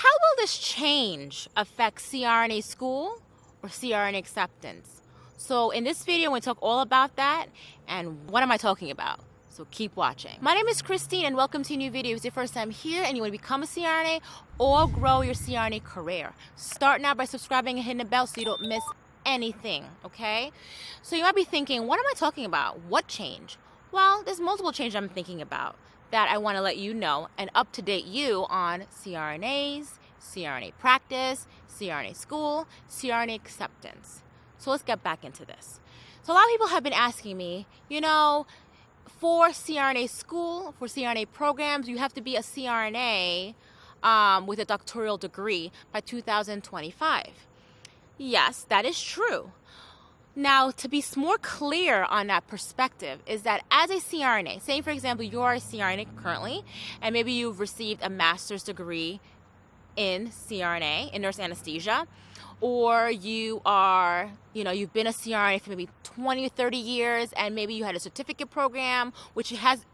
How will this change affect CRNA school or CRNA acceptance? So in this video, I'm going to talk all about that and what am I talking about? So keep watching. My name is Christine and welcome to a new video. If it's your first time here and you want to become a CRNA or grow your CRNA career, start now by subscribing and hitting the bell so you don't miss anything, okay? So you might be thinking, what am I talking about? What change? Well, there's multiple changes I'm thinking about that I want to let you know and up-to-date you on CRNAs, CRNA practice, CRNA school, CRNA acceptance. So let's get back into this. So a lot of people have been asking me, for CRNA school, for CRNA programs, you have to be a CRNA with a doctoral degree by 2025. Yes, that is true. Now, to be more clear on that perspective is that as a CRNA, say for example, you're a CRNA currently, and maybe you've received a master's degree in CRNA, in nurse anesthesia, or you are, you've been a CRNA for maybe 20 or 30 years, and maybe you had a certificate program, which has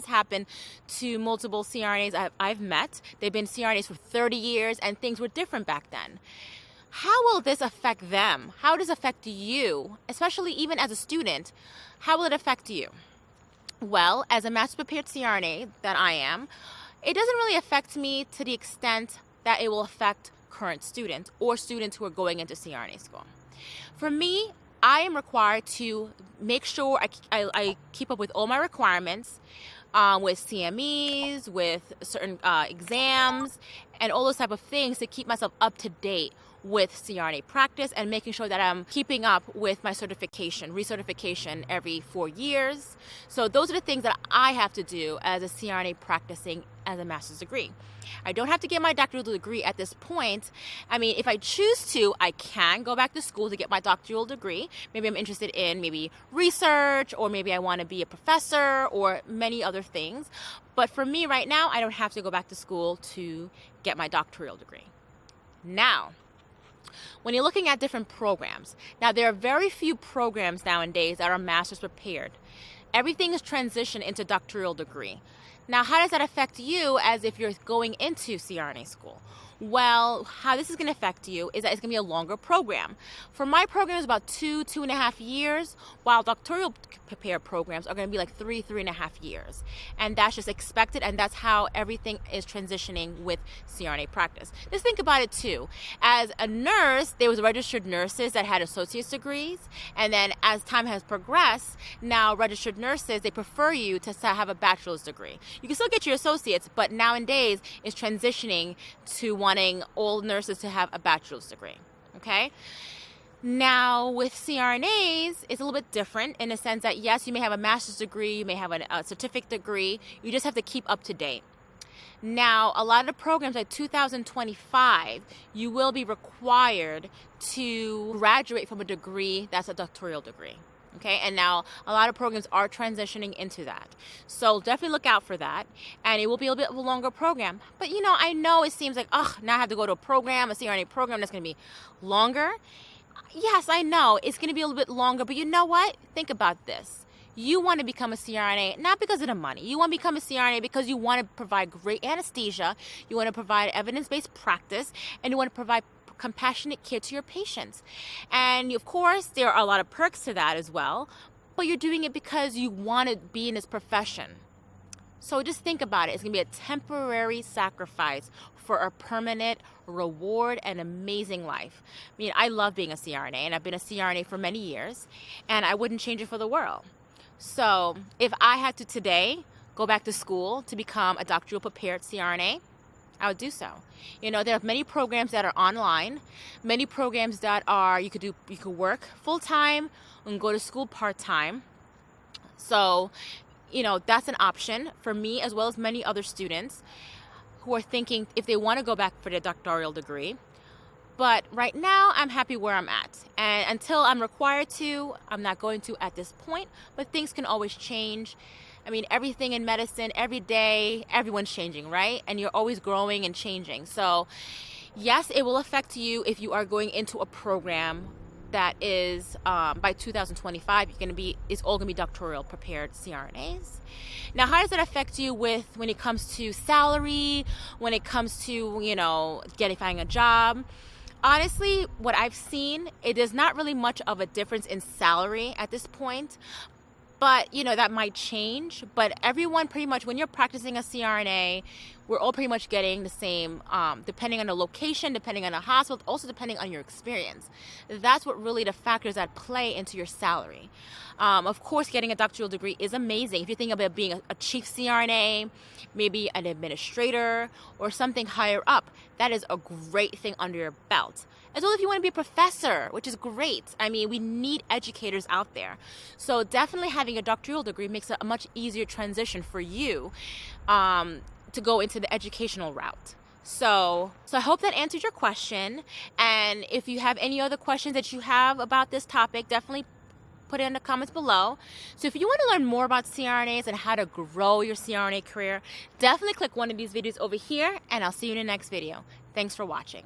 happened to multiple CRNAs I've met. They've been CRNAs for 30 years, and things were different back then. How will this affect them? How does it affect you, especially even as a student? How will it affect you? Well, as a master's prepared CRNA that I am, it doesn't really affect me to the extent that it will affect current students or students who are going into CRNA school. For me, I am required to make sure I keep up with all my requirements with CMEs, with certain exams, and all those type of things to keep myself up to date with CRNA practice and making sure that I'm keeping up with my recertification every 4 years. So those are the things that I have to do as a CRNA practicing as a master's degree. I don't have to get my doctoral degree at this point. I mean, if I choose to, I can go back to school to get my doctoral degree. Maybe I'm interested in research, or maybe I want to be a professor, or many other things. But for me right now, I don't have to go back to school to get my doctoral degree. Now, when you're looking at different programs, now there are very few programs nowadays that are master's prepared. Everything is transitioned into doctoral degree. Now, how does that affect you as if you're going into CRNA school? Well, how this is going to affect you is that it's going to be a longer program. For my program, it's about 2.5 years, while doctoral prepared programs are going to be like 3.5 years. And that's just expected, and that's how everything is transitioning with CRNA practice. Just think about it too. As a nurse, there was registered nurses that had associate's degrees, and then as time has progressed, now registered nurses, they prefer you to have a bachelor's degree. You can still get your associates, but nowadays it's transitioning to wanting all nurses to have a bachelor's degree, okay? Now, with CRNAs, it's a little bit different in the sense that, yes, you may have a master's degree, you may have a certificate degree, you just have to keep up to date. Now, a lot of the programs like 2025, you will be required to graduate from a degree that's a doctoral degree. Okay, and now a lot of programs are transitioning into that. So definitely look out for that. And it will be a bit of a longer program. But I know it seems like, now I have to go to a CRNA program that's going to be longer. Yes, I know it's going to be a little bit longer, but you know what? Think about this. You want to become a CRNA, not because of the money. You want to become a CRNA because you want to provide great anesthesia, you want to provide evidence-based practice, and you want to provide compassionate care to your patients. And of course, there are a lot of perks to that as well, but you're doing it because you want to be in this profession. So just think about it. It's going to be a temporary sacrifice for a permanent reward and amazing life. I mean, I love being a CRNA, and I've been a CRNA for many years, and I wouldn't change it for the world. So if I had to today go back to school to become a doctoral prepared CRNA, I would do so. There are many programs that are online, many programs that are, you could work full-time and go to school part-time. So, that's an option for me as well as many other students who are thinking if they want to go back for their doctoral degree. But right now, I'm happy where I'm at. And until I'm required to, I'm not going to at this point, but things can always change. I mean, everything in medicine, every day, everyone's changing, right? And you're always growing and changing. So yes, it will affect you if you are going into a program that is by 2025, it's all gonna be doctoral prepared CRNAs. Now, how does it affect you when it comes to salary, when it comes to, finding a job? Honestly, what I've seen, it is not really much of a difference in salary at this point. But, that might change. But everyone pretty much, when you're practicing a CRNA, we're all pretty much getting the same, depending on the location, depending on the hospital, also depending on your experience. That's what really the factors that play into your salary. Of course, getting a doctoral degree is amazing. If you think about being a chief CRNA, maybe an administrator, or something higher up, that is a great thing under your belt. As well, if you want to be a professor, which is great. I mean, we need educators out there. So definitely having a doctoral degree makes it a much easier transition for you to go into the educational route. So I hope that answered your question. And if you have any other questions that you have about this topic, definitely put it in the comments below. So if you want to learn more about CRNAs and how to grow your CRNA career, definitely click one of these videos over here, and I'll see you in the next video. Thanks for watching.